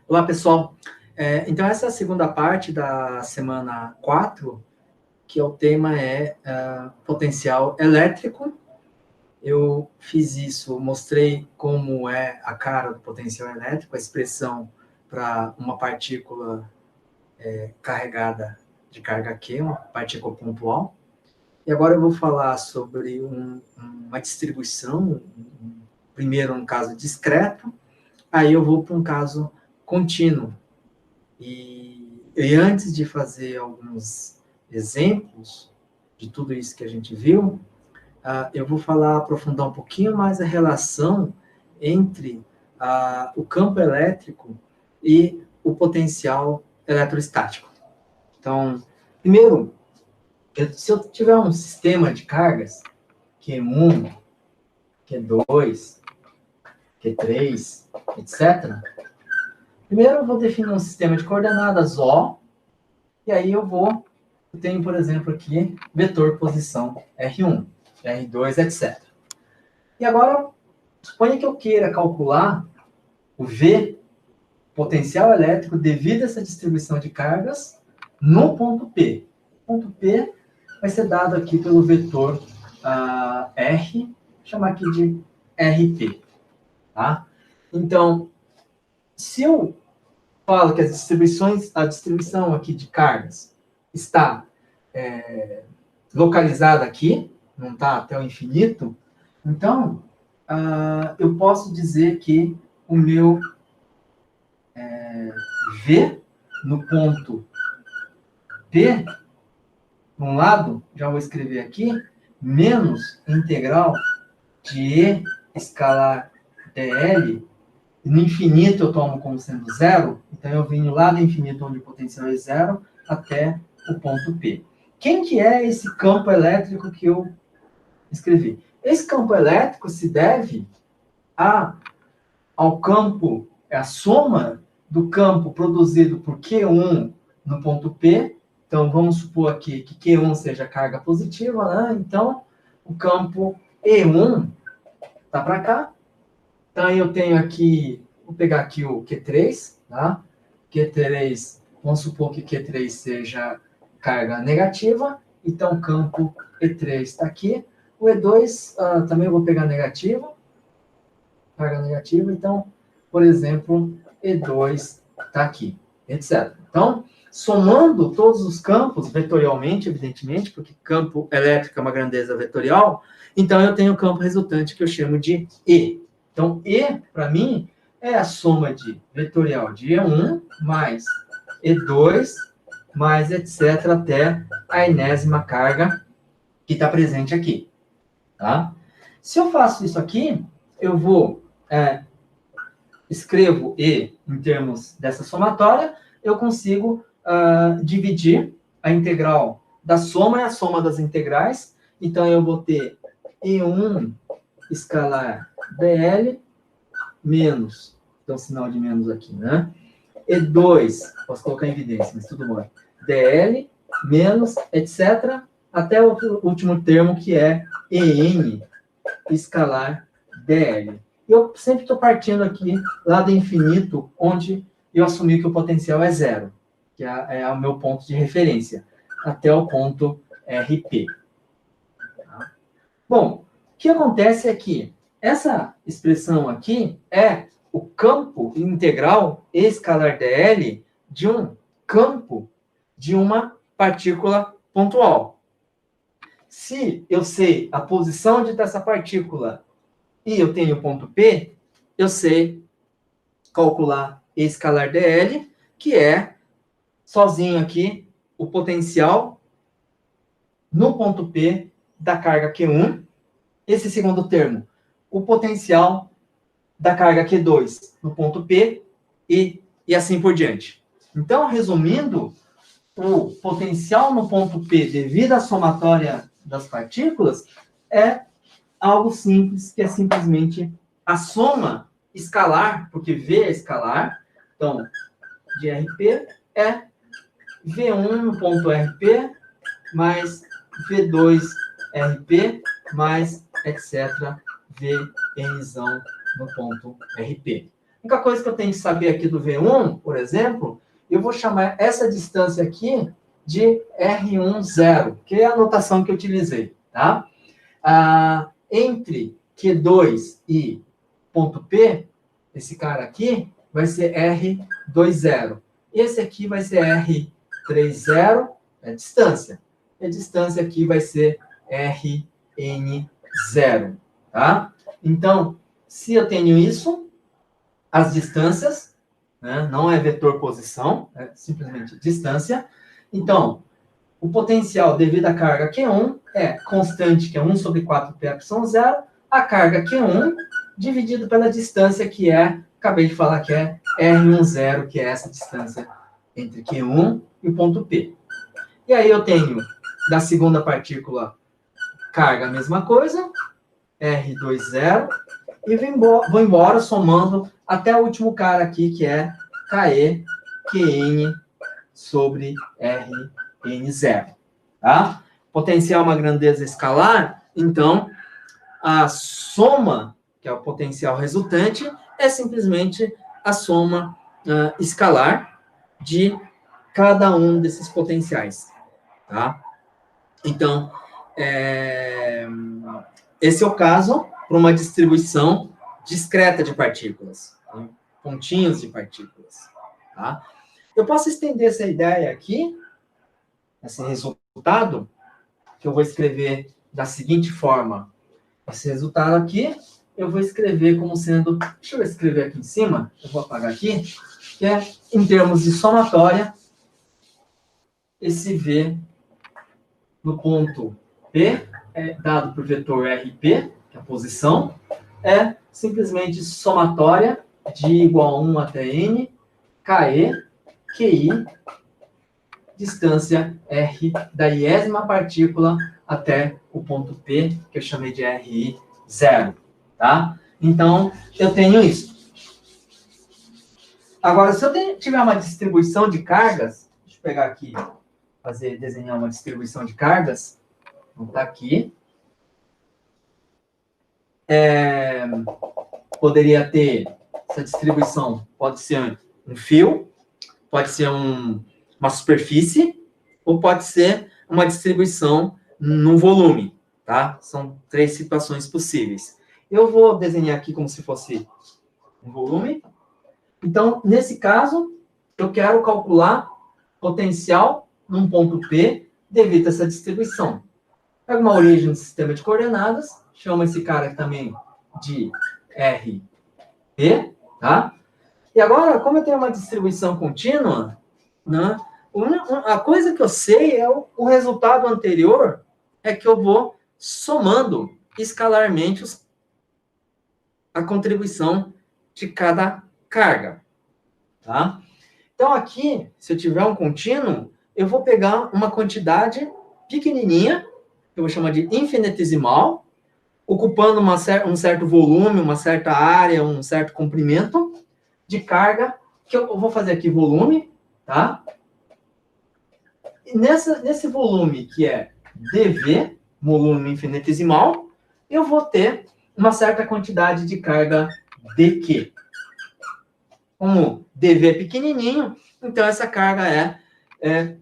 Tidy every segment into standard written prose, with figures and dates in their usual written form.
Olá, pessoal. Então, essa é a segunda parte da semana 4, que o tema é potencial elétrico. Eu fiz isso, mostrei como é a cara do potencial elétrico, a expressão para uma partícula carregada de carga Q, uma partícula pontual. E agora eu vou falar sobre uma distribuição, primeiro um caso discreto, aí eu vou para um caso contínuo. E antes de fazer alguns exemplos de tudo isso que a gente viu, eu vou aprofundar um pouquinho mais a relação entre o campo elétrico e o potencial eletrostático. Então, primeiro, se eu tiver um sistema de cargas, Q1, Q2, Q3, etc., primeiro eu vou definir um sistema de coordenadas O, e aí eu tenho, por exemplo, aqui, vetor posição R1, R2, etc. E agora, suponha que eu queira calcular o V, potencial elétrico, devido a essa distribuição de cargas, no ponto P. O ponto P vai ser dado aqui pelo vetor R, vou chamar aqui de RP. Tá? Então, se eu falo que a distribuição aqui de cargas está localizada aqui, não está até o infinito, então eu posso dizer que o meu V no ponto P, de um lado, já vou escrever aqui, menos integral de E escalar dl, no infinito eu tomo como sendo zero, então eu venho lá do infinito onde o potencial é zero até o ponto P. Quem que é esse campo elétrico que eu escrevi? Esse campo elétrico se deve ao campo, é a soma do campo produzido por Q1 no ponto P. Então, vamos supor aqui que Q1 seja carga positiva, né? Então, o campo E1 está para cá. Então, eu tenho aqui, vou pegar aqui o Q3, tá? Q3, vamos supor que Q3 seja carga negativa, então o campo E3 está aqui. O E2 também eu vou pegar negativo, carga negativa, então, por exemplo, E2 está aqui, etc. Então, somando todos os campos, vetorialmente, evidentemente, porque campo elétrico é uma grandeza vetorial, então eu tenho o campo resultante que eu chamo de E. Então, E, para mim, é a soma de vetorial de E1 mais E2 mais etc. até a enésima carga que está presente aqui. Tá? Se eu faço isso aqui, eu vou escrevo E em termos dessa somatória, eu consigo dividir a integral da soma, é a soma das integrais. Então, eu vou ter E1 escalar dl menos, então sinal de menos aqui, né? E2, posso colocar em evidência, mas tudo bom. dl menos, etc., até o último termo, que é En escalar dl. Eu sempre estou partindo aqui lá do infinito, onde eu assumi que o potencial é zero, que é o meu ponto de referência, até o ponto RP. Tá? Bom, o que acontece é que essa expressão aqui é o campo integral escalar dl de um campo de uma partícula pontual. Se eu sei a posição dessa partícula e eu tenho o ponto P, eu sei calcular E escalar dl, que é, sozinho aqui, o potencial no ponto P da carga Q1. Esse segundo termo, o potencial da carga Q2 no ponto P e assim por diante. Então, resumindo, o potencial no ponto P devido à somatória das partículas é algo simples, que é simplesmente a soma escalar, porque V é escalar, então, de RP é V1 no ponto RP mais V2 RP mais etc. Vnzão no ponto RP. única coisa que eu tenho que saber aqui do V1, por exemplo, eu vou chamar essa distância aqui de R10, que é a notação que eu utilizei, tá? Entre Q2 e ponto P, esse cara aqui vai ser R20. Esse aqui vai ser R30, é distância. E a distância aqui vai ser Rn0, tá? Então, se eu tenho isso, as distâncias, né, não é vetor posição, é simplesmente distância. Então, o potencial devido à carga Q1 é constante, que é 1 sobre 4πε0, a carga Q1 dividido pela distância, que é, acabei de falar que é R10, que é essa distância entre Q1 e o ponto P. E aí eu tenho, da segunda partícula, carga a mesma coisa, R20, e vou embora somando até o último cara aqui, que é KE, QN sobre Rn0. Tá? Potencial é uma grandeza escalar, então a soma, que é o potencial resultante, é simplesmente a soma escalar de cada um desses potenciais. Tá? Então, esse é o caso para uma distribuição discreta de partículas, né? Pontinhos de partículas. Tá? Eu posso estender essa ideia aqui, esse resultado, que eu vou escrever da seguinte forma. Esse resultado aqui, eu vou escrever como sendo... Deixa eu escrever aqui em cima, eu vou apagar aqui, que é, em termos de somatória, esse V no ponto P, dado por vetor RP, que é a posição, é simplesmente somatória de igual a 1 até N, KE, QI, distância R da iésima partícula até o ponto P, que eu chamei de RI0, tá? Então, eu tenho isso. Agora, se eu tiver uma distribuição de cargas, deixa eu pegar aqui, desenhar uma distribuição de cargas, vou botar aqui. Poderia ter, essa distribuição pode ser um fio, pode ser uma superfície, ou pode ser uma distribuição num volume, tá? São 3 situações possíveis. Eu vou desenhar aqui como se fosse um volume. Então, nesse caso, eu quero calcular potencial num ponto P devido a essa distribuição. Pega uma origem do sistema de coordenadas, chama esse cara aqui também de RP, tá? E agora, como eu tenho uma distribuição contínua, né, a coisa que eu sei é o resultado anterior, é que eu vou somando escalarmente a contribuição de cada carga. Tá? Então, aqui, se eu tiver um contínuo, eu vou pegar uma quantidade pequenininha, que eu vou chamar de infinitesimal, ocupando um certo volume, uma certa área, um certo comprimento de carga, que eu vou fazer aqui volume, tá? E nesse volume, que é dV, volume infinitesimal, eu vou ter uma certa quantidade de carga dQ. Como dV é pequenininho, então essa carga é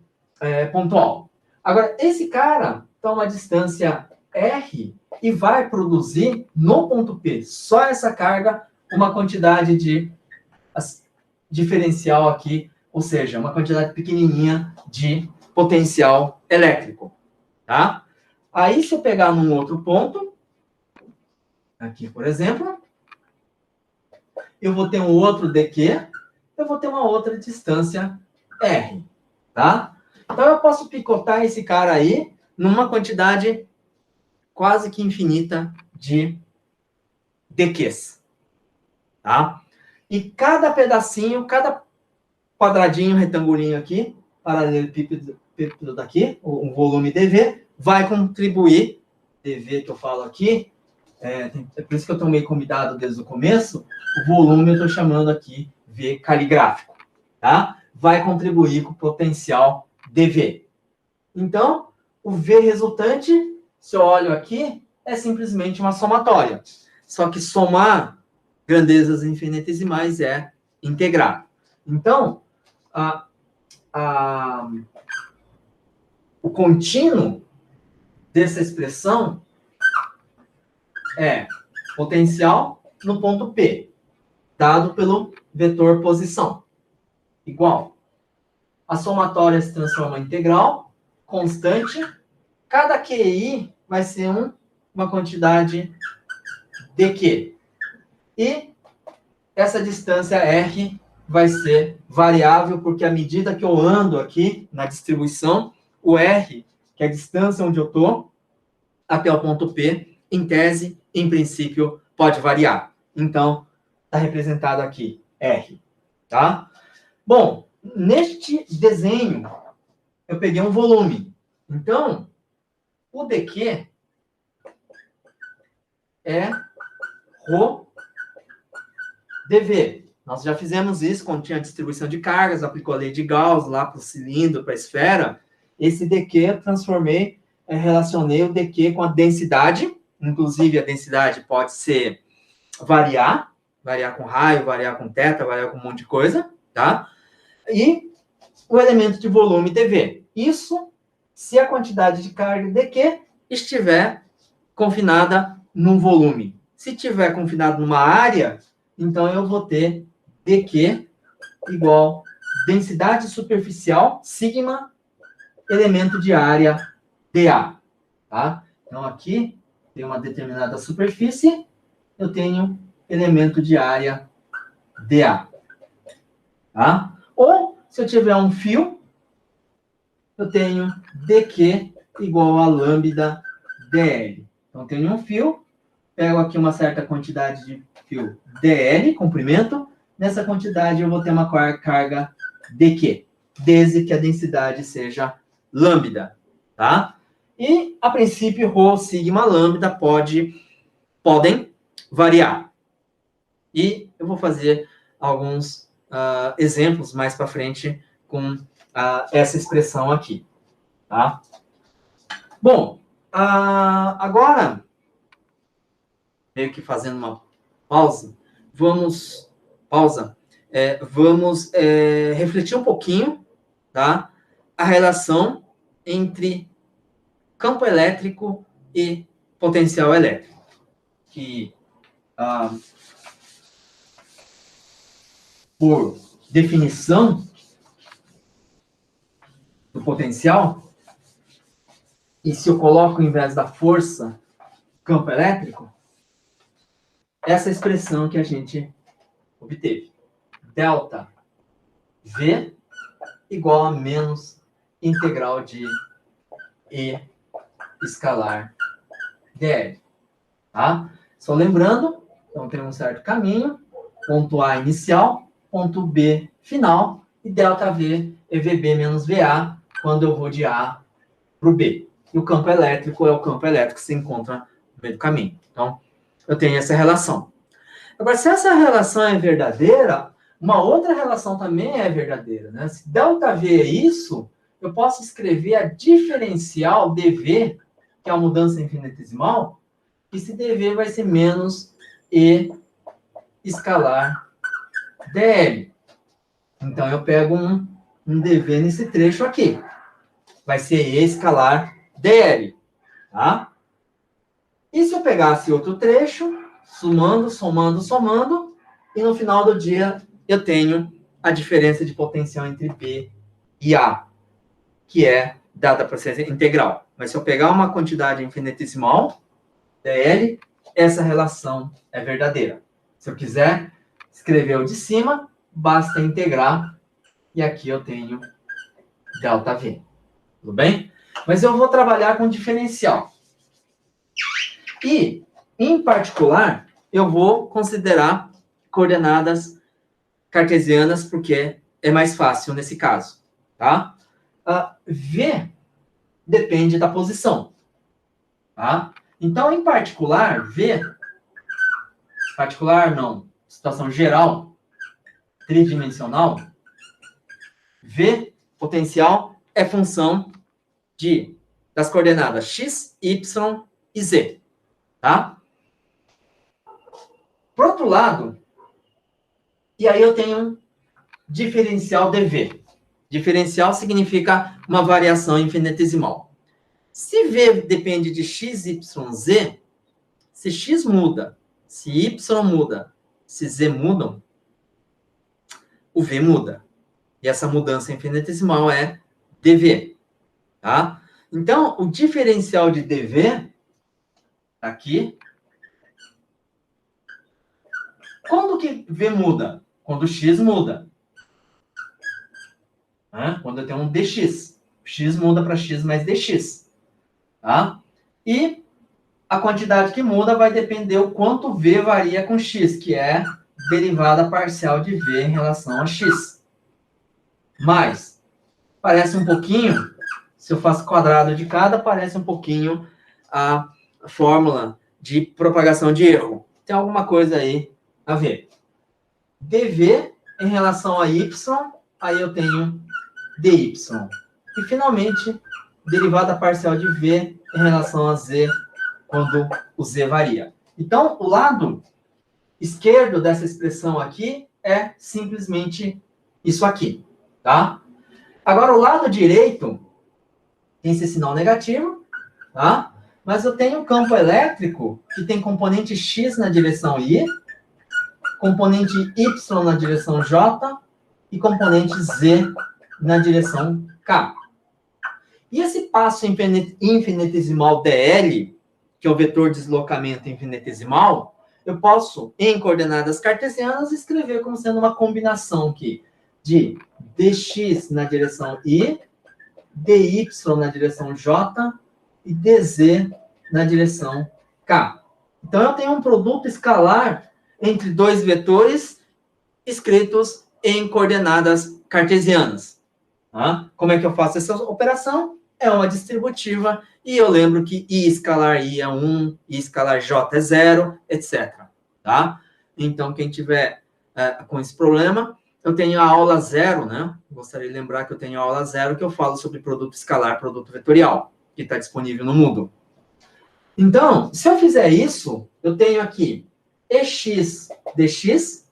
pontual. Agora, esse cara está a uma distância R e vai produzir no ponto P, só essa carga, uma quantidade de diferencial aqui, ou seja, uma quantidade pequenininha de potencial elétrico, tá? Aí, se eu pegar num outro ponto, aqui, por exemplo, eu vou ter um outro dQ, eu vou ter uma outra distância R, tá? Então, eu posso picotar esse cara aí numa quantidade quase que infinita de dQs, tá? E cada pedacinho, cada quadradinho, retangulinho aqui, paralelepípedo daqui, o volume dV, vai contribuir, dV que eu falo aqui, é por isso que eu estou meio convidado desde o começo, o volume eu estou chamando aqui V caligráfico, tá? Vai contribuir com o potencial dV. Então, o V resultante, se eu olho aqui, é simplesmente uma somatória. Só que somar grandezas infinitesimais é integrar. Então, o contínuo dessa expressão é potencial no ponto P, dado pelo vetor posição, igual. A somatória se transforma em integral, constante. Cada QI vai ser uma quantidade dQ. E essa distância R vai ser variável, porque à medida que eu ando aqui na distribuição, o R, que é a distância onde eu estou, até o ponto P, em tese, em princípio, pode variar. Então, está representado aqui, R. Tá? Bom, neste desenho, eu peguei um volume. Então, o dQ é ρ dV. Nós já fizemos isso quando tinha distribuição de cargas, aplicou a lei de Gauss lá para o cilindro, para a esfera. Esse dQ eu transformei, relacionei o dQ com a densidade. Inclusive, a densidade pode ser variar com raio, variar com teta, variar com um monte de coisa, tá? E o elemento de volume dV. Isso se a quantidade de carga dQ estiver confinada num volume. Se estiver confinado numa área, então eu vou ter dQ igual densidade superficial, sigma, elemento de área, dA. Tá? Então, aqui tem uma determinada superfície, eu tenho elemento de área dA. Tá? Ou, se eu tiver um fio, eu tenho dQ igual a lambda dL. Então, eu tenho um fio, pego aqui uma certa quantidade de fio dL, comprimento, nessa quantidade eu vou ter uma carga dQ, desde que a densidade seja lambda, tá? E, a princípio, ρ, sigma, lambda podem variar. E eu vou fazer alguns exemplos mais para frente com essa expressão aqui, tá? Bom, agora, meio que fazendo uma pausa, vamos refletir um pouquinho, tá? A relação entre campo elétrico e potencial elétrico. Que, por definição do potencial, e se eu coloco em vez da força campo elétrico, essa expressão que a gente obteve. Delta V igual a menos integral de E escalar dl. Tá? Só lembrando, então tem um certo caminho, ponto A inicial, ponto B final, e delta V é VB menos VA, quando eu vou de A para o B. E o campo elétrico é o campo elétrico que se encontra no meio do caminho. Então, eu tenho essa relação. Agora, se essa relação é verdadeira, uma outra relação também é verdadeira, né? Se ΔV é isso, eu posso escrever a diferencial dV, que é a mudança infinitesimal, e se dV vai ser menos E escalar dl. Então, eu pego um dV nesse trecho aqui. Vai ser E escalar dl, tá? E se eu pegasse outro trecho, somando, e no final do dia eu tenho a diferença de potencial entre B e A, que é dada por ser integral. Mas se eu pegar uma quantidade infinitesimal, dl, essa relação é verdadeira. Se eu quiser escrever o de cima, basta integrar, e aqui eu tenho ΔV. Tudo bem? Mas eu vou trabalhar com diferencial. E, em particular, eu vou considerar coordenadas cartesianas, porque é mais fácil nesse caso, tá? V depende da posição, tá? Então, em particular, situação geral, tridimensional, V, potencial, é função das coordenadas x, y e z, tá? Por outro lado, e aí eu tenho um diferencial dV. Diferencial significa uma variação infinitesimal. Se V depende de x, y, z, se x muda, se y muda, se z mudam, o V muda. E essa mudança infinitesimal é dV. Tá? Então, o diferencial de dV, aqui, quando que V muda? Quando x muda. Quando eu tenho um dx. X muda para x mais dx. Tá? E a quantidade que muda vai depender o quanto V varia com x, que é derivada parcial de V em relação a x. Mas, parece um pouquinho, se eu faço quadrado de cada, parece um pouquinho a fórmula de propagação de erro. Tem alguma coisa aí a ver. dV em relação a y, aí eu tenho dy. E, finalmente, derivada parcial de V em relação a z, quando o z varia. Então, o lado esquerdo dessa expressão aqui é simplesmente isso aqui, tá? Agora, o lado direito tem esse sinal negativo, tá? Mas eu tenho um campo elétrico que tem componente x na direção y, componente y na direção j e componente z na direção k. E esse passo infinitesimal dl, que é o vetor de deslocamento infinitesimal, eu posso, em coordenadas cartesianas, escrever como sendo uma combinação aqui de dx na direção y, dy na direção j e dz na direção k. Então, eu tenho um produto escalar entre dois vetores escritos em coordenadas cartesianas. Tá? Como é que eu faço essa operação? É uma distributiva, e eu lembro que I escalar I é 1, I escalar J é 0, etc. Tá? Então, quem tiver com esse problema, eu tenho a aula 0, né? Gostaria de lembrar que eu tenho a aula 0, que eu falo sobre produto escalar, produto vetorial, que está disponível no Moodle. Então, se eu fizer isso, eu tenho aqui EX dx,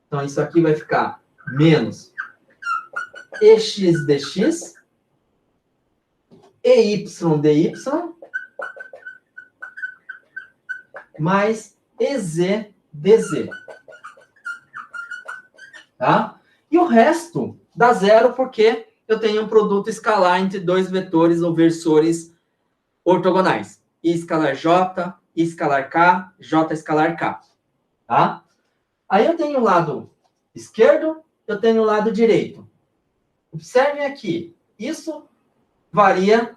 então isso aqui vai ficar menos EX dx, EY dy, mais EZ dz. Tá? E o resto dá zero porque eu tenho um produto escalar entre dois vetores ou versores ortogonais. I escalar J, I escalar K, J escalar K. Tá? Aí eu tenho o lado esquerdo, eu tenho o lado direito. Observem aqui, isso varia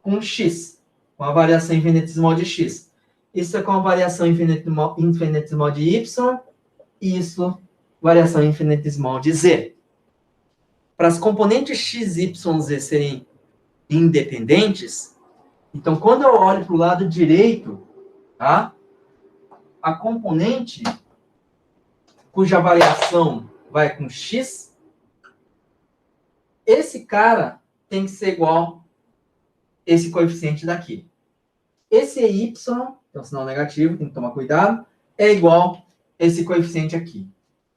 com x, com a variação infinitesimal de x. Isso é com a variação infinitesimal de y, e isso, variação infinitesimal de z. Para as componentes x, y, z serem independentes, então, quando eu olho para o lado direito, tá? A componente cuja variação vai com x, esse cara tem que ser igual esse coeficiente daqui. Esse y, que é um sinal negativo, tem que tomar cuidado, é igual esse coeficiente aqui.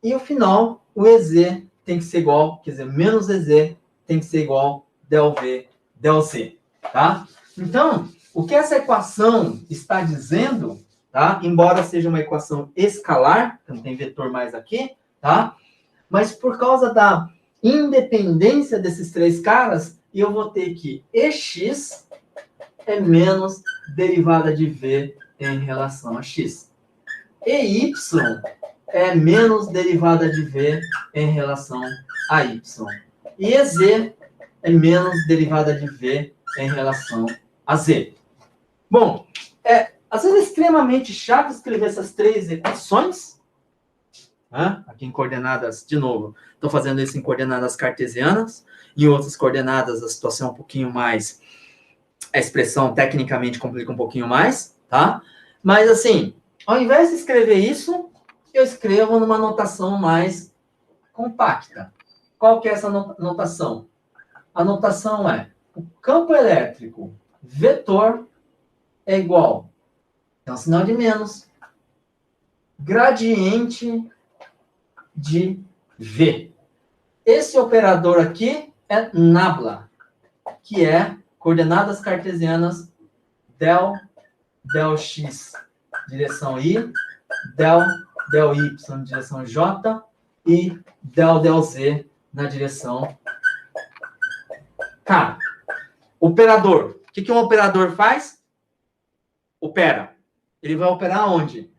E o final, o EZ tem que ser igual, quer dizer, menos EZ tem que ser igual ΔV, ΔZ, tá? Então, o que essa equação está dizendo, tá? Embora seja uma equação escalar, que não tem vetor mais aqui, tá? Mas por causa da independência desses três caras, eu vou ter que EX é menos derivada de V em relação a x. EY é menos derivada de V em relação a y. E EZ é menos derivada de V em relação a z. Bom, às vezes é extremamente chato escrever essas três equações, né? Aqui em coordenadas, de novo, estou fazendo isso em coordenadas cartesianas, em outras coordenadas a situação é um pouquinho mais, a expressão tecnicamente complica um pouquinho mais, tá? Mas assim, ao invés de escrever isso, eu escrevo numa notação mais compacta. Qual que é essa notação? A notação é o campo elétrico vetor é igual, é um sinal de menos, gradiente de V. Esse operador aqui é nabla, que é coordenadas cartesianas del x, direção I, del y, direção J, e del z, na direção K. Operador. O que um operador faz? Opera. Ele vai operar onde?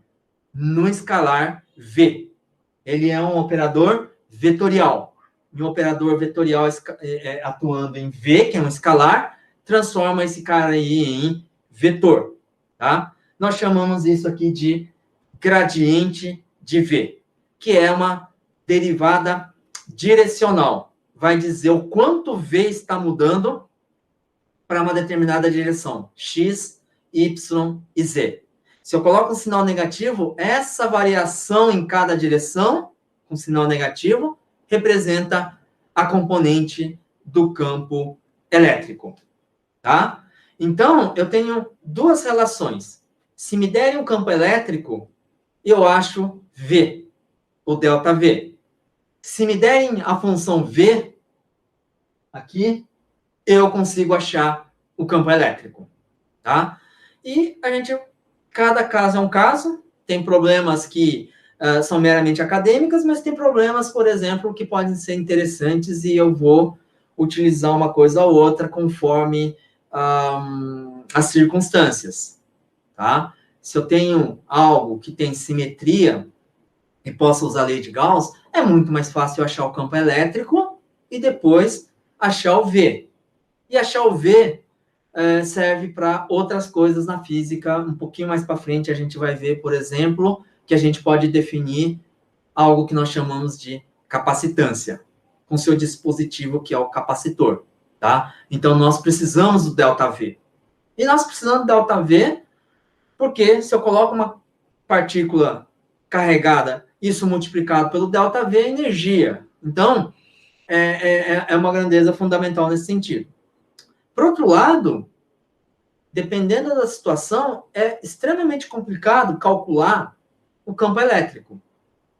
No escalar V. Ele é um operador vetorial. E um operador vetorial atuando em V, que é um escalar, transforma esse cara aí em vetor. Tá? Nós chamamos isso aqui de gradiente de V, que é uma derivada direcional. Vai dizer o quanto V está mudando para uma determinada direção. X, Y e Z. Se eu coloco um sinal negativo, essa variação em cada direção, com sinal negativo, representa a componente do campo elétrico. Tá? Então, eu tenho duas relações. Se me derem um campo elétrico, eu acho V, o ΔV. Se me derem a função V, aqui, eu consigo achar o campo elétrico. Tá? E cada caso é um caso. Tem problemas que são meramente acadêmicas, mas tem problemas, por exemplo, que podem ser interessantes e eu vou utilizar uma coisa ou outra conforme as circunstâncias. Tá? Se eu tenho algo que tem simetria e posso usar a lei de Gauss, é muito mais fácil achar o campo elétrico e depois achar o V. E achar o V serve para outras coisas na física. Um pouquinho mais para frente a gente vai ver, por exemplo, que a gente pode definir algo que nós chamamos de capacitância, com seu dispositivo que é o capacitor. Tá? Então, nós precisamos do ΔV. E nós precisamos do ΔV porque se eu coloco uma partícula carregada, isso multiplicado pelo ΔV é energia. Então, é uma grandeza fundamental nesse sentido. Por outro lado, dependendo da situação, é extremamente complicado calcular o campo elétrico,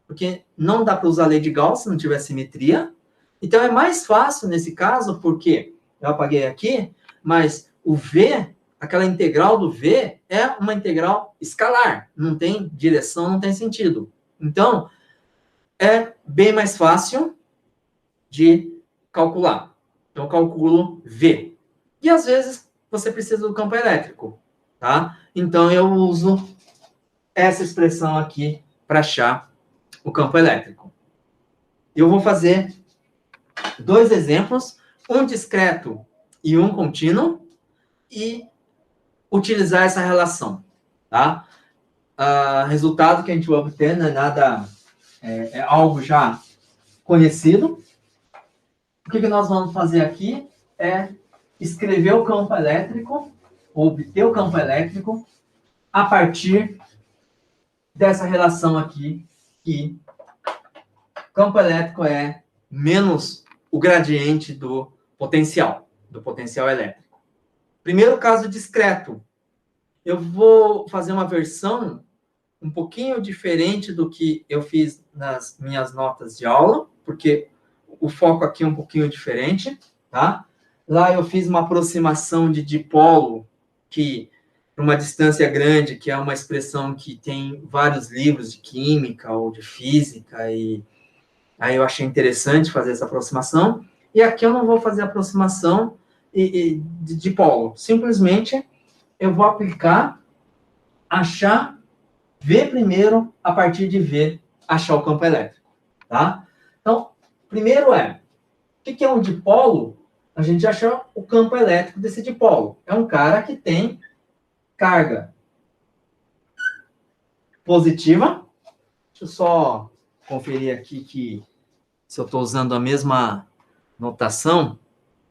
porque não dá para usar a lei de Gauss se não tiver simetria. Então, é mais fácil nesse caso, porque eu apaguei aqui, mas o V, aquela integral do V, é uma integral escalar, não tem direção, não tem sentido. Então, é bem mais fácil de calcular. Então, eu calculo V. E, às vezes, você precisa do campo elétrico, tá? Então, eu uso essa expressão aqui para achar o campo elétrico. Eu vou fazer dois exemplos, um discreto e um contínuo, e utilizar essa relação, tá? Resultado que a gente vai obter não é nada, é algo já conhecido. O que nós vamos fazer aqui é escrever o campo elétrico, ou obter o campo elétrico, a partir dessa relação aqui, que campo elétrico é menos o gradiente do potencial elétrico. Primeiro caso discreto. Eu vou fazer uma versão um pouquinho diferente do que eu fiz nas minhas notas de aula, porque o foco aqui é um pouquinho diferente, tá? Lá eu fiz uma aproximação de dipolo, que para uma distância grande, que é uma expressão que tem vários livros de química ou de física, e aí eu achei interessante fazer essa aproximação. E aqui eu não vou fazer aproximação de dipolo. Simplesmente eu vou aplicar, achar V primeiro, a partir de V, achar o campo elétrico. Tá? Então, primeiro o que é um dipolo? A gente achou o campo elétrico desse dipolo. É um cara que tem carga positiva. Deixa eu só conferir aqui que se eu estou usando a mesma notação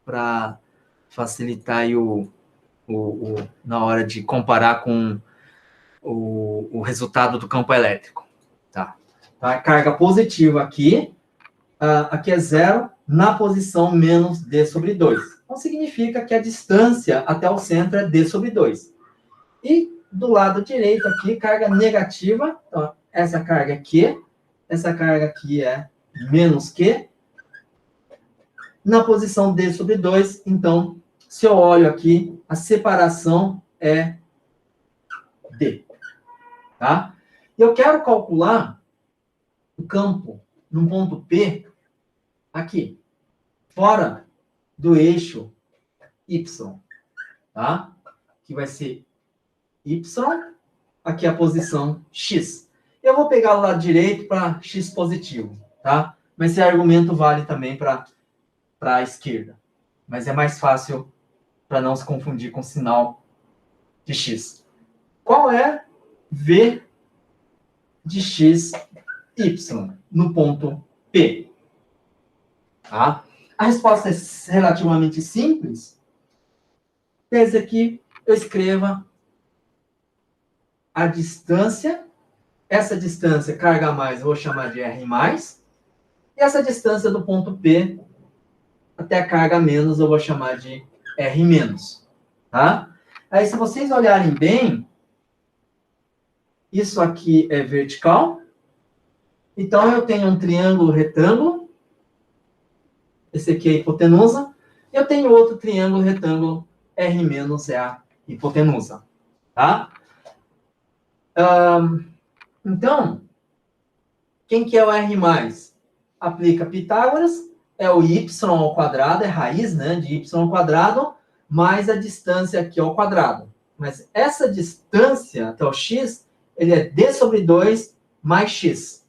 para facilitar aí na hora de comparar com o resultado do campo elétrico. Tá? A carga positiva aqui, aqui é zero, na posição menos d sobre 2. Então, significa que a distância até o centro é d sobre 2. E do lado direito aqui, carga negativa, então, essa carga é Q, essa carga aqui é menos Q, na posição D sobre 2, então, se eu olho aqui, a separação é D, tá? Eu quero calcular o campo num ponto P aqui, fora do eixo Y, tá? Que vai ser Y, aqui a posição X. Eu vou pegar o lado direito para X positivo, tá? Mas esse argumento vale também para a esquerda. Mas é mais fácil para não se confundir com o sinal de X. Qual é V de X, Y no ponto P? Tá? A resposta é relativamente simples, desde que eu escreva a distância, essa distância, carga a mais, eu vou chamar de R+, e essa distância do ponto P até a carga menos, eu vou chamar de R-, tá? Aí, se vocês olharem bem, isso aqui é vertical, então eu tenho um triângulo retângulo, esse aqui é a hipotenusa, eu tenho outro triângulo retângulo, R- é a hipotenusa, tá? Então, quem que é o R+? Aplica Pitágoras, é o y ao quadrado, é raiz, né, de y ao quadrado, mais a distância aqui ao quadrado. Mas essa distância até o x, ele é d sobre 2 mais x.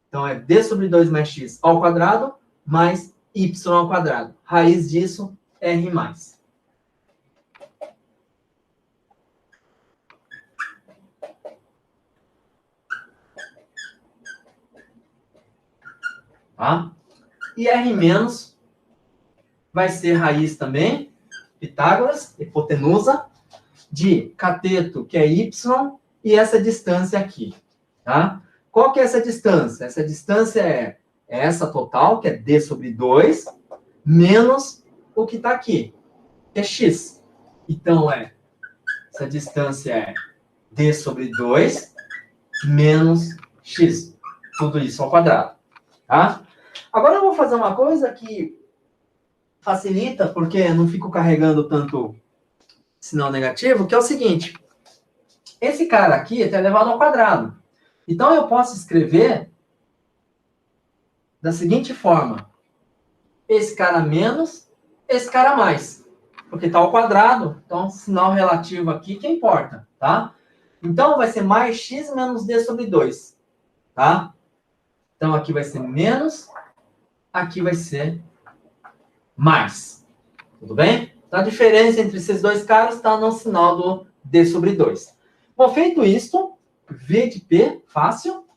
Então, é d sobre 2 mais x ao quadrado, mais y ao quadrado. Raiz disso, R+. Tá? E R- vai ser raiz também, Pitágoras, hipotenusa, de cateto, que é y, e essa distância aqui. Tá? Qual que é essa distância? Essa distância é essa total, que é d sobre 2, menos o que está aqui, que é x. Então, essa distância é d sobre 2 menos x. Tudo isso ao quadrado. Tá? Agora eu vou fazer uma coisa que facilita, porque não fico carregando tanto sinal negativo, que é o seguinte. Esse cara aqui está elevado ao quadrado. Então, eu posso escrever da seguinte forma. Esse cara menos, esse cara mais. Porque está ao quadrado, então, sinal relativo aqui que importa, tá? Então, vai ser mais x menos d sobre 2, tá? Então, aqui vai ser menos, aqui vai ser mais. Tudo bem? Então, a diferença entre esses dois caras está no sinal do d sobre 2. Bom, feito isto, V de P, fácil.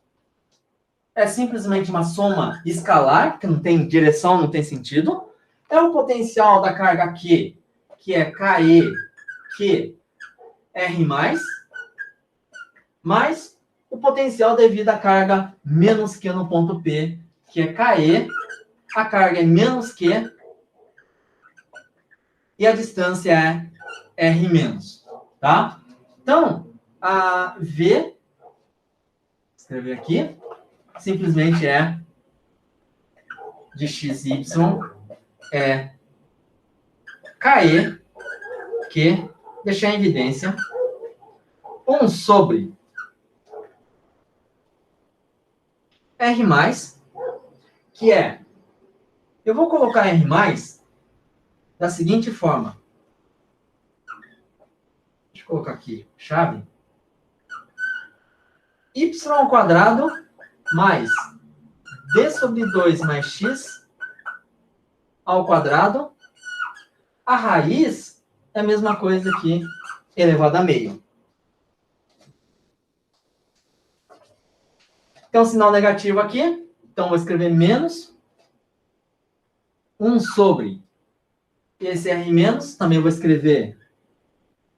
É simplesmente uma soma escalar, que não tem direção, não tem sentido. É o potencial da carga Q, que é KE, Q, R+, mais o potencial devido à carga menos Q no ponto P, que é KE, a carga é menos Q, e a distância é R-, tá? Então, a V, vou escrever aqui, simplesmente é de XY é KE, que, deixar em evidência, 1 sobre R+, que é, eu vou colocar R+, da seguinte forma. Deixa eu colocar aqui, chave. Y ao quadrado mais D sobre 2 mais X ao quadrado. A raiz é a mesma coisa que elevado a meio. Tem um sinal negativo aqui, então vou escrever menos 1 sobre esse R-, também vou escrever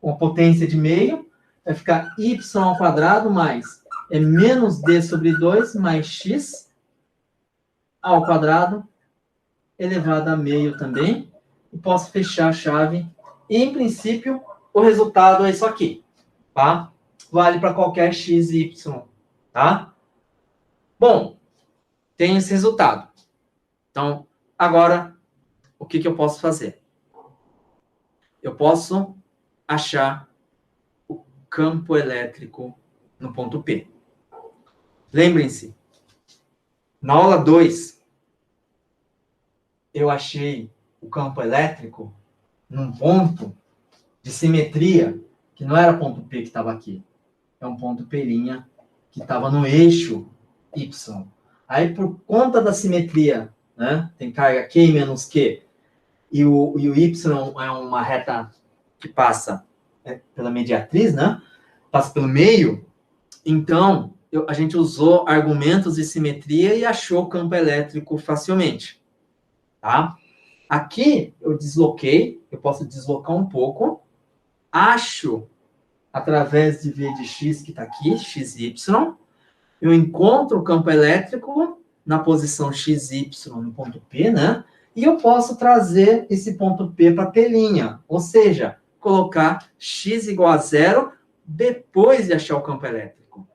com a potência de meio, vai ficar y ao quadrado mais menos d sobre 2 mais x ao quadrado elevado a meio também. E posso fechar a chave. E, em princípio, o resultado é isso aqui. Tá? Vale para qualquer x e y tá? Bom, tem esse resultado. Então, agora, o que eu posso fazer? Eu posso achar o campo elétrico no ponto P. Lembrem-se, na aula 2, eu achei o campo elétrico num ponto de simetria, que não era ponto P que estava aqui. É um ponto P' que estava no eixo Y. Aí, por conta da simetria, né, tem carga Q menos Q, e o Y é uma reta que passa pela mediatriz, né? Passa pelo meio. Então, a gente usou argumentos de simetria e achou o campo elétrico facilmente. Tá? Aqui, eu desloquei, eu posso deslocar um pouco, acho, através de V de x, que está aqui, xy, eu encontro o campo elétrico na posição xy no ponto P, né? E eu posso trazer esse ponto P para P', ou seja, colocar x igual a zero depois de achar o campo elétrico,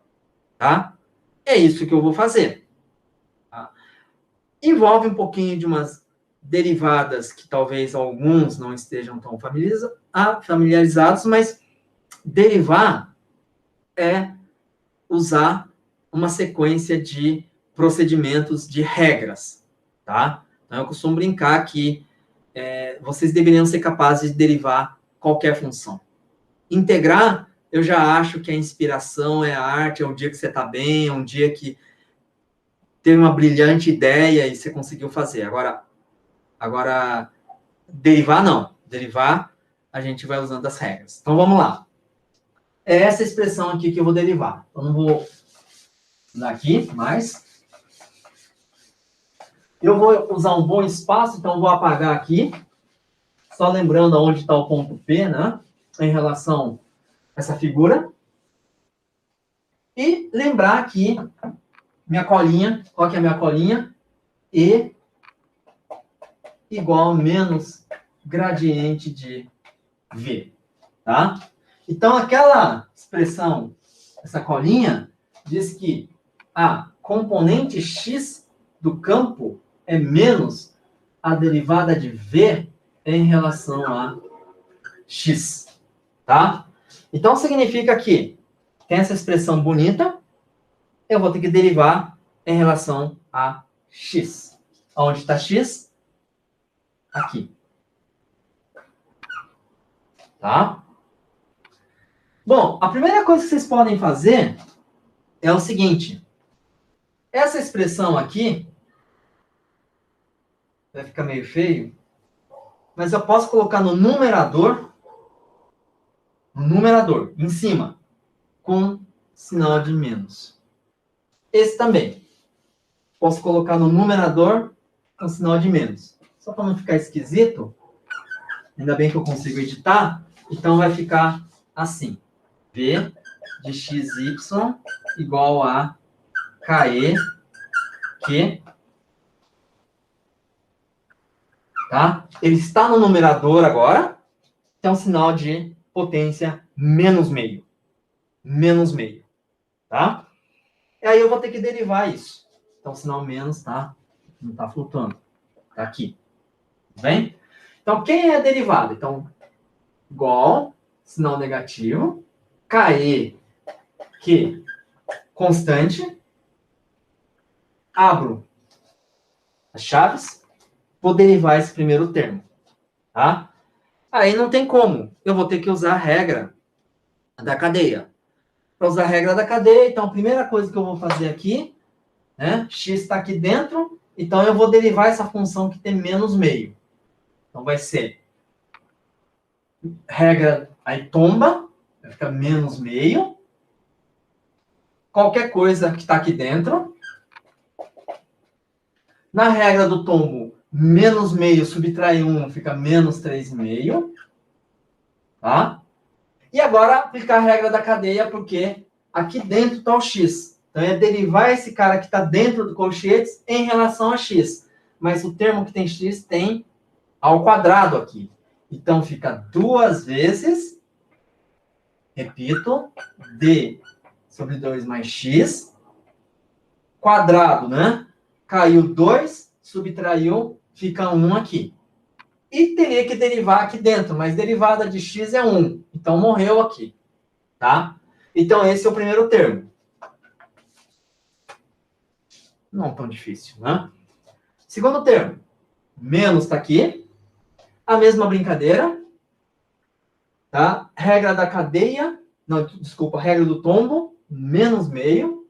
tá? É isso que eu vou fazer. Tá? Envolve um pouquinho de umas derivadas que talvez alguns não estejam tão familiarizados, mas derivar é usar uma sequência de procedimentos, de regras, tá? Então, eu costumo brincar que vocês deveriam ser capazes de derivar qualquer função. Integrar, eu já acho que a inspiração é a arte, é um dia que você está bem, é um dia que teve uma brilhante ideia e você conseguiu fazer. Agora, derivar, não. Derivar, a gente vai usando as regras. Então, vamos lá. É essa expressão aqui que eu vou derivar. Eu não vou dar aqui mais. Eu vou usar um bom espaço, então vou apagar aqui. Só lembrando onde está o ponto P, né? Em relação a essa figura. E lembrar aqui, minha colinha, qual que é a minha colinha? E igual a menos gradiente de V, tá? Então, aquela expressão, essa colinha, diz que a componente x do campo é menos a derivada de V em relação a x, tá? Então, significa que tem essa expressão bonita, eu vou ter que derivar em relação a x. Onde está x? Aqui. Tá? Bom, a primeira coisa que vocês podem fazer é o seguinte. Essa expressão aqui vai ficar meio feio, mas eu posso colocar no numerador, em cima, com sinal de menos. Esse também. Posso colocar no numerador com sinal de menos. Só para não ficar esquisito, ainda bem que eu consigo editar, então vai ficar assim. V de xy igual a KE, Q. Tá? Ele está no numerador agora, tem um sinal de potência menos meio. Menos meio. Tá? E aí eu vou ter que derivar isso. Então, o sinal menos tá, não está flutuando. Está aqui. Bem? Então, quem é a derivada? Então, igual, sinal negativo, KE, Q, constante, abro as chaves, vou derivar esse primeiro termo. Tá? Aí não tem como. Eu vou ter que usar a regra da cadeia. Para usar a regra da cadeia, então a primeira coisa que eu vou fazer aqui, né? X está aqui dentro, então eu vou derivar essa função que tem menos meio. Então vai ser regra, aí tomba, vai ficar menos meio. Qualquer coisa que está aqui dentro. Na regra do tombo, menos meio subtrai 1, fica menos 3,5. Tá? E agora aplicar a regra da cadeia, porque aqui dentro está o x. Então é derivar esse cara que está dentro do colchetes em relação a x. Mas o termo que tem x tem ao quadrado aqui. Então fica 2 vezes, repito, d sobre 2 mais x, quadrado, né? Caiu 2, subtraiu, fica 1 aqui. E teria que derivar aqui dentro, mas derivada de x é 1. Então, morreu aqui, tá? Então, esse é o primeiro termo. Não tão difícil, né? Segundo termo. Menos está aqui. A mesma brincadeira. Tá? Regra da cadeia. Não, desculpa, regra do tombo. Menos meio.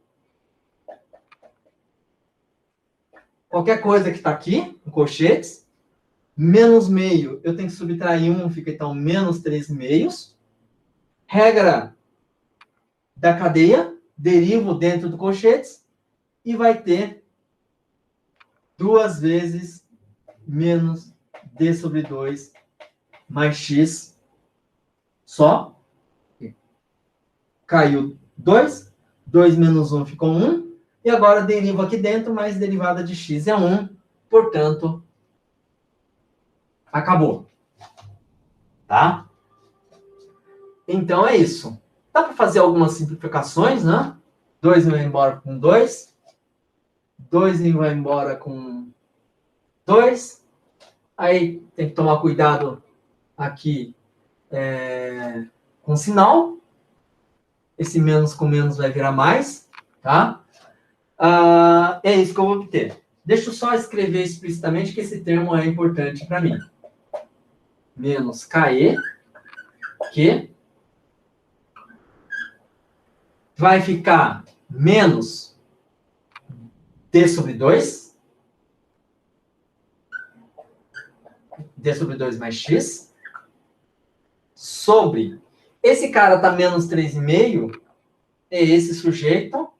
Qualquer coisa que está aqui, em colchetes. Menos meio, eu tenho que subtrair 1, fica então menos 3 meios. Regra da cadeia, derivo dentro do colchetes. E vai ter 2 vezes menos d sobre 2 mais x só. Caiu 2. 2 menos 1 ficou 1. E agora derivo aqui dentro, mais derivada de x é 1. Portanto, acabou. Tá? Então é isso. Dá para fazer algumas simplificações, né? 2 vai embora com 2. 2 vai embora com 2. Aí tem que tomar cuidado aqui com o sinal. Esse menos com menos vai virar mais, tá? É isso que eu vou obter. Deixa eu só escrever explicitamente que esse termo é importante para mim. Menos KE, que vai ficar menos d sobre 2. D sobre 2 mais x. Sobre. Esse cara está menos 3,5. É esse sujeito.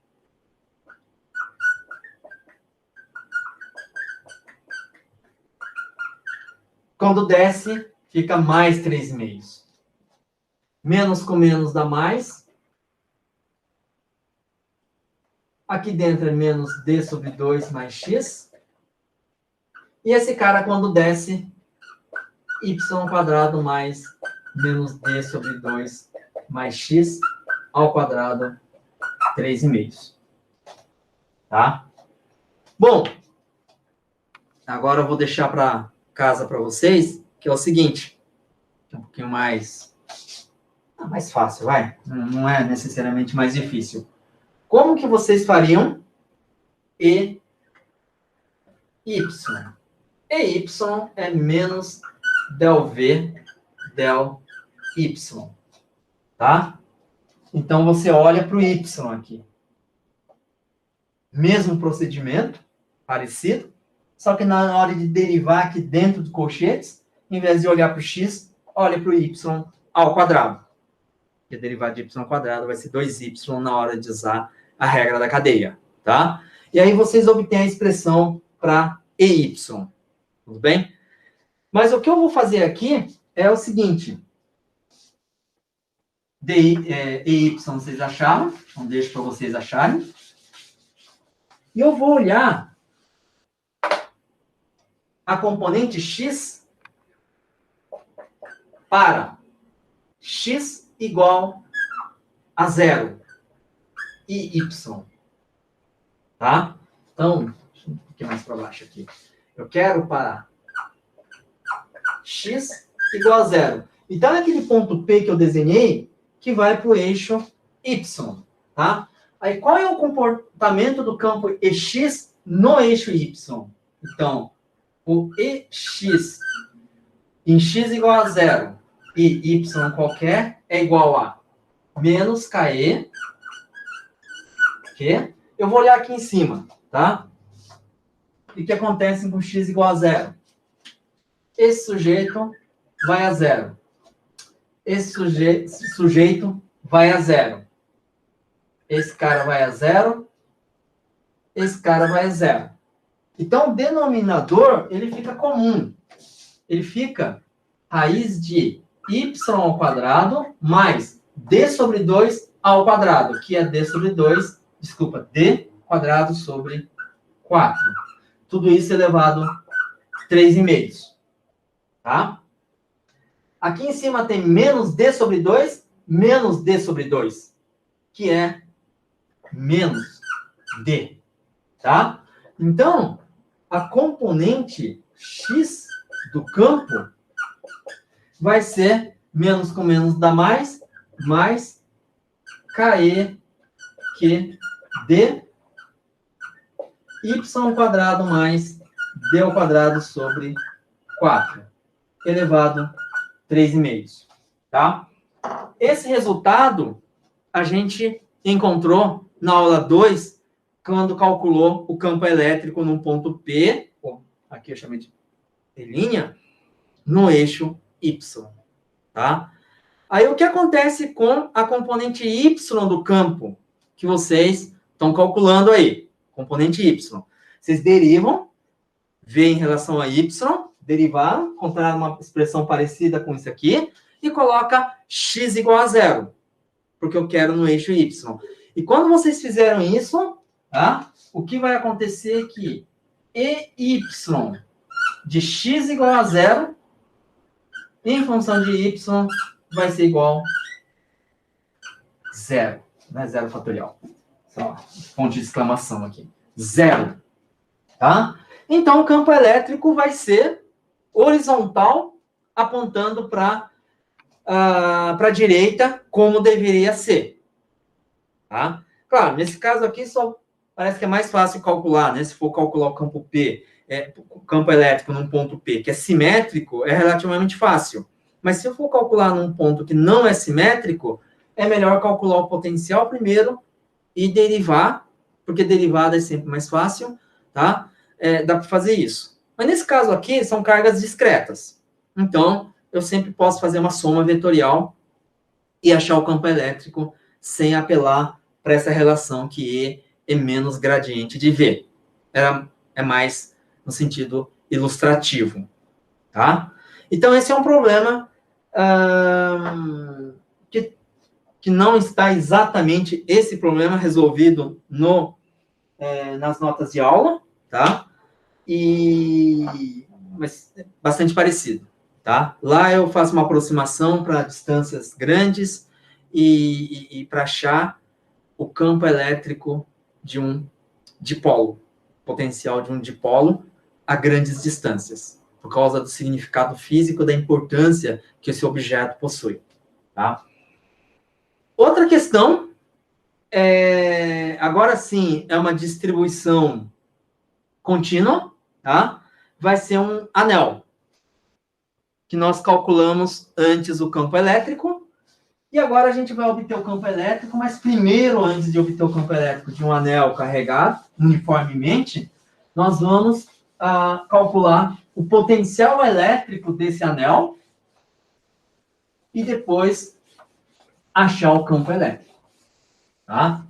Quando desce, fica mais 3,5. Menos com menos dá mais. Aqui dentro é menos d sobre 2 mais x. E esse cara, quando desce, y² mais menos d sobre 2 mais x ao quadrado 3,5. Tá? Bom, agora eu vou deixar para casa para vocês, que é o seguinte. É um pouquinho mais fácil, vai. Não é necessariamente mais difícil. Como que vocês fariam E y? E y é menos del V del y. Tá? Então, você olha para o y aqui. Mesmo procedimento, parecido, só que na hora de derivar aqui dentro do colchetes, em vez de olhar para o x, olha para o y ao quadrado. Porque a derivada de y² vai ser 2y na hora de usar a regra da cadeia, tá? E aí vocês obtêm a expressão para EY, tudo bem? Mas o que eu vou fazer aqui é o seguinte. EY vocês acharam, então deixo para vocês acharem. E eu vou olhar a componente x para x igual a 0 e y. Tá? Então, deixa eu um pouquinho mais para baixo aqui. Eu quero para x igual a 0. Então, é aquele ponto P que eu desenhei que vai para o eixo y. Tá? Aí, qual é o comportamento do campo EX no eixo y? Então, o EX em x igual a 0 e y qualquer é igual a menos KE, que eu vou olhar aqui em cima, tá? E o que acontece com x igual a 0? Esse sujeito vai a 0. Esse sujeito vai a 0. Esse cara vai a 0. Esse cara vai a 0. Então, o denominador, ele fica comum. Ele fica raiz de y² mais d sobre 2 ao quadrado, que é d sobre 2, desculpa, d² sobre 4. Tudo isso elevado a 3,5. Tá? Aqui em cima tem menos d sobre 2, menos d sobre 2, que é menos d. tá? Então, a componente x do campo vai ser menos com menos dá mais KE Q D y quadrado mais d ao quadrado sobre 4 elevado a 3,5, tá? Esse resultado a gente encontrou na aula 2, quando calculou o campo elétrico no ponto P, aqui eu chamei de linha, no eixo Y, tá? Aí o que acontece com a componente Y do campo que vocês estão calculando aí? Componente Y. Vocês derivam, V em relação a Y, derivaram, encontraram uma expressão parecida com isso aqui, e coloca x igual a 0, porque eu quero no eixo Y. E quando vocês fizeram isso, tá? O que vai acontecer é que EY de x igual a 0, em função de Y, vai ser igual a 0. Não é 0 fatorial. Só ponto de exclamação aqui. 0. Tá? Então, o campo elétrico vai ser horizontal, apontando para a direita, como deveria ser. Tá? Claro, nesse caso aqui, só parece que é mais fácil calcular, né? Se for calcular o campo P, o campo elétrico num ponto P, que é simétrico, é relativamente fácil. Mas se eu for calcular num ponto que não é simétrico, é melhor calcular o potencial primeiro e derivar, porque derivada é sempre mais fácil, tá? Dá para fazer isso. Mas nesse caso aqui, são cargas discretas. Então, eu sempre posso fazer uma soma vetorial e achar o campo elétrico sem apelar para essa relação que E é menos gradiente de V. É mais no sentido ilustrativo, tá? Então, esse é um problema que não está exatamente esse problema resolvido nas notas de aula, tá? Mas é bastante parecido, tá? Lá eu faço uma aproximação para distâncias grandes e para achar o campo elétrico de um dipolo, potencial de um dipolo a grandes distâncias, por causa do significado físico, da importância que esse objeto possui, tá? Outra questão, agora sim, é uma distribuição contínua, tá? Vai ser um anel, que nós calculamos antes o campo elétrico, e agora a gente vai obter o campo elétrico, mas primeiro, antes de obter o campo elétrico de um anel carregado uniformemente, nós vamos calcular o potencial elétrico desse anel e depois achar o campo elétrico, tá?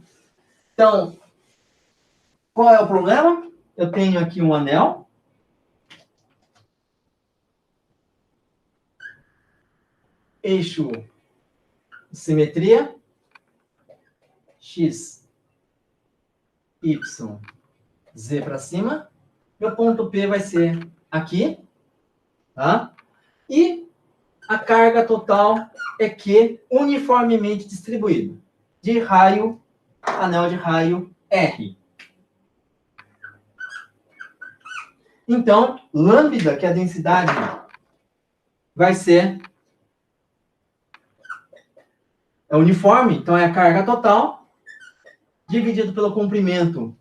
Então, qual é o problema? Eu tenho aqui um anel. Eixo de simetria. X, Y, Z para cima. Meu ponto P vai ser aqui. Tá? E a carga total é Q uniformemente distribuído. De raio, anel de raio R. Então, lambda, que é a densidade, vai ser uniforme, então é a carga total, dividido pelo comprimento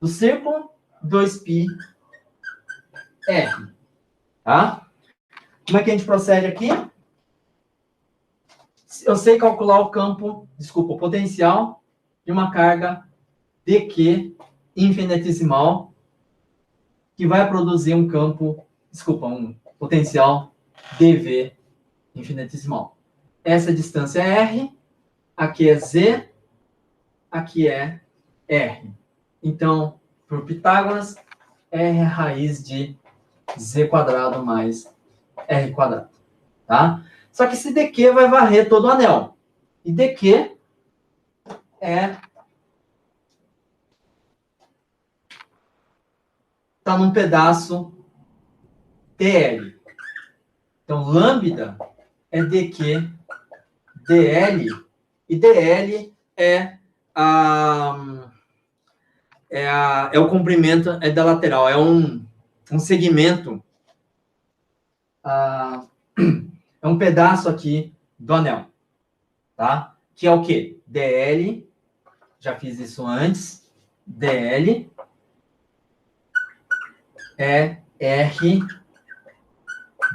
do círculo, 2πr. Tá? Como é que a gente procede aqui? Eu sei calcular o potencial de uma carga dq infinitesimal, que vai produzir um potencial dv infinitesimal. Essa distância é r, aqui é z, aqui é r. Então, por Pitágoras, r é a raiz de z quadrado mais r quadrado. Tá? Só que esse dq vai varrer todo o anel. E dq está num pedaço dl. Então, lambda é dq dl, e dl é é o comprimento da lateral, é um segmento, é um pedaço aqui do anel, tá? Que é o quê? DL, já fiz isso antes, DL é R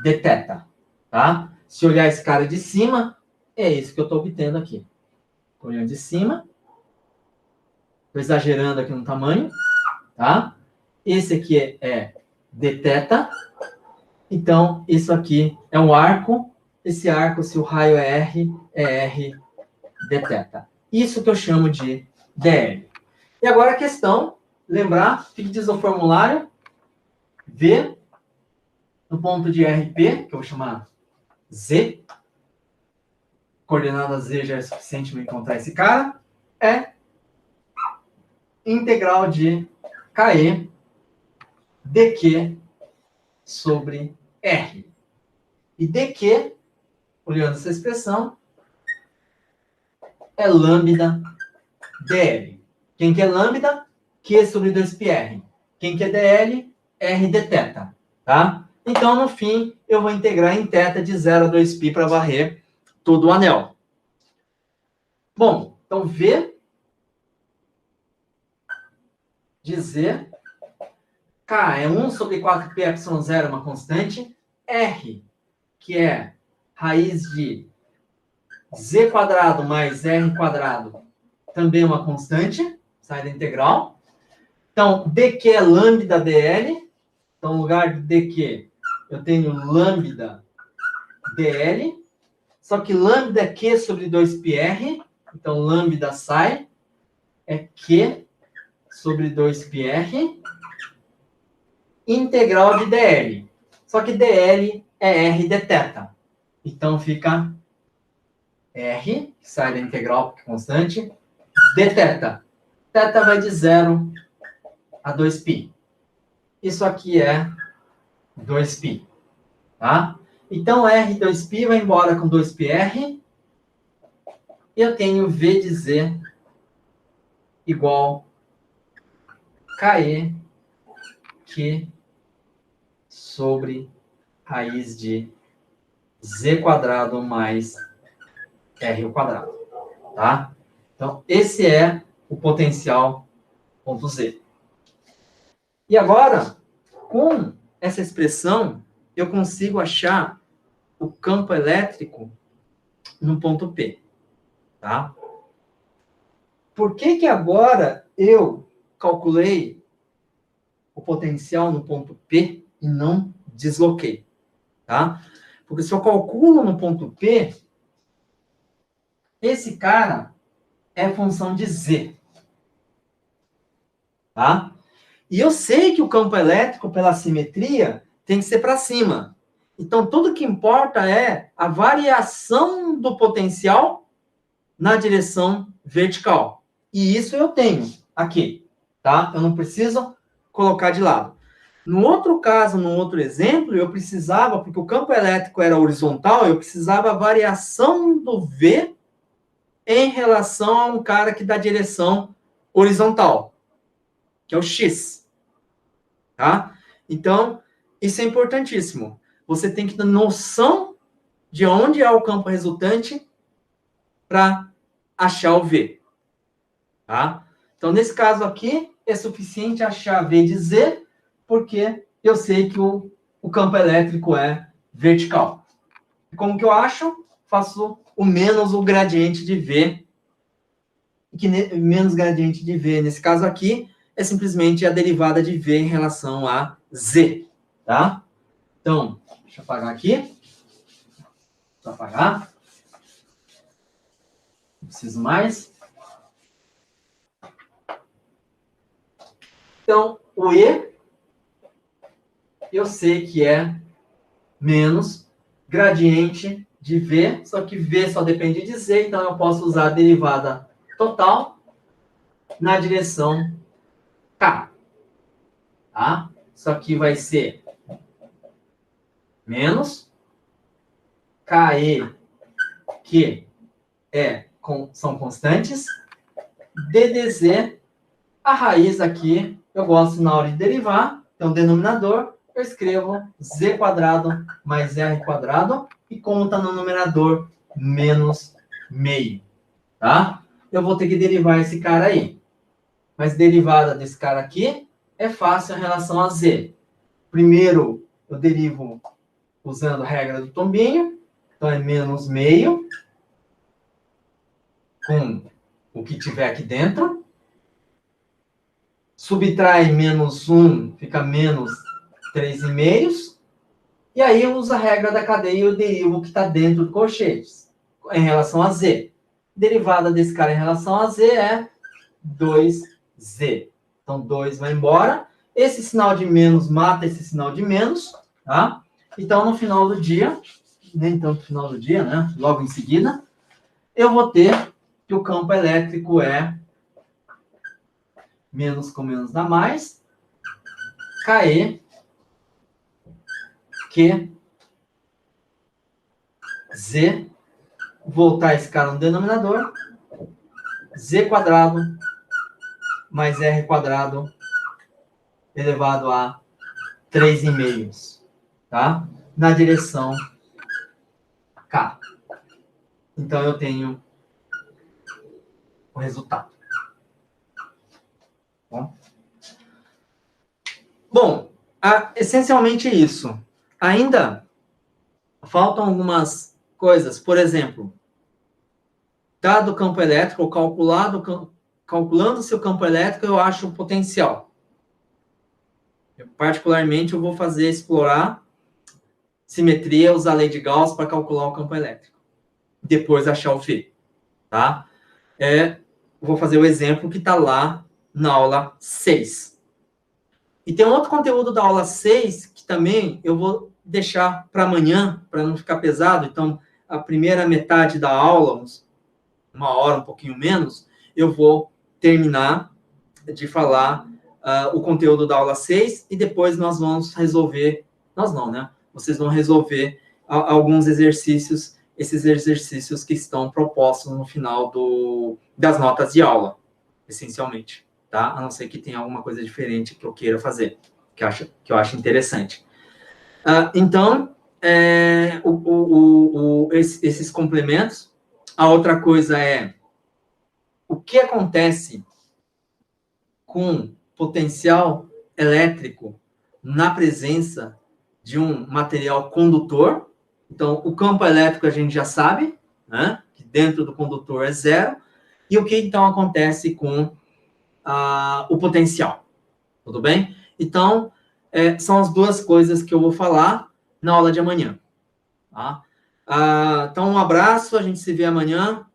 de θ, tá? Se olhar esse cara de cima, é isso que eu estou obtendo aqui. Estou olhando de cima, estou exagerando aqui no tamanho, tá? Esse aqui é dθ. Então, isso aqui é um arco. Esse arco, se o raio é R dθ. Isso que eu chamo de dl. E agora a questão, lembrar, o que diz o formulário? V no ponto de RP, que eu vou chamar Z, coordenada Z já é suficiente para encontrar esse cara, é integral de KE dQ sobre R. E dQ, olhando essa expressão, é lambda dl. Quem que é lambda? Q sobre 2πr. Quem que é dl? R dθ. Tá? Então, no fim, eu vou integrar em θ de 0 a 2π para varrer todo o anel. Bom, então V de Z, K é 1 sobre 4πε0, uma constante. R, que é raiz de Z quadrado mais R quadrado, também uma constante, sai da integral. Então, dq é lambda dl. Então, no lugar de dq, eu tenho lambda dl. Só que lambda é q sobre 2πr. Então, lambda sai. É q sobre 2πr. Integral de dl. Só que dl é r dθ. Então, fica r, que sai da integral, porque é constante, dθ. Θ vai de 0 a 2π. Isso aqui é 2π. Tá? Então, R 2π vai embora com 2πr. E eu tenho V de Z igual KE Q sobre raiz de Z quadrado mais R ao quadrado. Tá? Então, esse é o potencial ponto Z. E agora, com essa expressão, eu consigo achar o campo elétrico no ponto P. Tá? Por que agora eu calculei o potencial no ponto P e não desloquei? Tá? Porque se eu calculo no ponto P, esse cara é função de Z. Tá? E eu sei que o campo elétrico, pela simetria, tem que ser para cima. Então, tudo que importa é a variação do potencial na direção vertical. E isso eu tenho aqui, tá? Eu não preciso colocar de lado. No outro caso, no outro exemplo, eu precisava, porque o campo elétrico era horizontal, eu precisava a variação do V em relação a um cara que dá direção horizontal, que é o X. Tá? Então, isso é importantíssimo. Você tem que ter noção de onde é o campo resultante para achar o V. Tá? Então, nesse caso aqui, é suficiente achar V de Z, porque eu sei que o campo elétrico é vertical. Como que eu acho? Faço o menos o gradiente de V. Que menos gradiente de V, nesse caso aqui, é simplesmente a derivada de V em relação a Z. Tá? Então, deixa eu apagar aqui. Deixa eu apagar. Não preciso mais. Então, o E, eu sei que é menos gradiente de V, só que V só depende de Z, então eu posso usar a derivada total na direção K. Tá? Isso aqui vai ser menos KE, que são constantes, DDZ A raiz aqui, eu gosto na hora de derivar, então denominador, eu escrevo z quadrado mais r quadrado, e como está no numerador, menos meio, tá? Eu vou ter que derivar esse cara aí. Mas derivada desse cara aqui é fácil em relação a z. Primeiro, eu derivo usando a regra do tombinho, então é menos meio, com o que tiver aqui dentro. Subtrai menos 1, fica menos 3,5. E aí eu uso a regra da cadeia e eu derivo o que está dentro do colchetes, em relação a z. Derivada desse cara em relação a z é 2z. Então, 2 vai embora. Esse sinal de menos mata esse sinal de menos, tá? Então, no final do dia, nem tanto no final do dia, né? Logo em seguida, eu vou ter que o campo elétrico é menos com menos dá mais, KE, Q, Z, voltar esse cara no denominador, Z quadrado mais R quadrado elevado a 3,5, tá? Na direção K. Então, eu tenho o resultado. Bom, essencialmente isso. Ainda faltam algumas coisas. Por exemplo, dado o campo elétrico, calculando seu campo elétrico, eu acho o potencial. Particularmente, eu vou explorar simetria, usar a lei de Gauss para calcular o campo elétrico. Depois achar o φ. Tá? Vou fazer o exemplo que está lá na aula 6. E tem um outro conteúdo da aula 6 que também eu vou deixar para amanhã, para não ficar pesado. Então, a primeira metade da aula, uns 1 hora, um pouquinho menos, eu vou terminar de falar o conteúdo da aula 6 e depois nós vamos resolver, nós não, né? Vocês vão resolver alguns exercícios, esses exercícios que estão propostos no final das notas de aula, essencialmente. Tá? A não ser que tenha alguma coisa diferente que eu queira fazer, que eu acho interessante. Então, esses complementos. A outra coisa é o que acontece com potencial elétrico na presença de um material condutor. Então, o campo elétrico a gente já sabe, né? Que dentro do condutor é 0. E o que, então, acontece com o potencial, tudo bem? Então, são as duas coisas que eu vou falar na aula de amanhã. Tá? Então, um abraço, a gente se vê amanhã.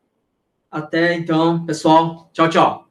Até então, pessoal. Tchau, tchau.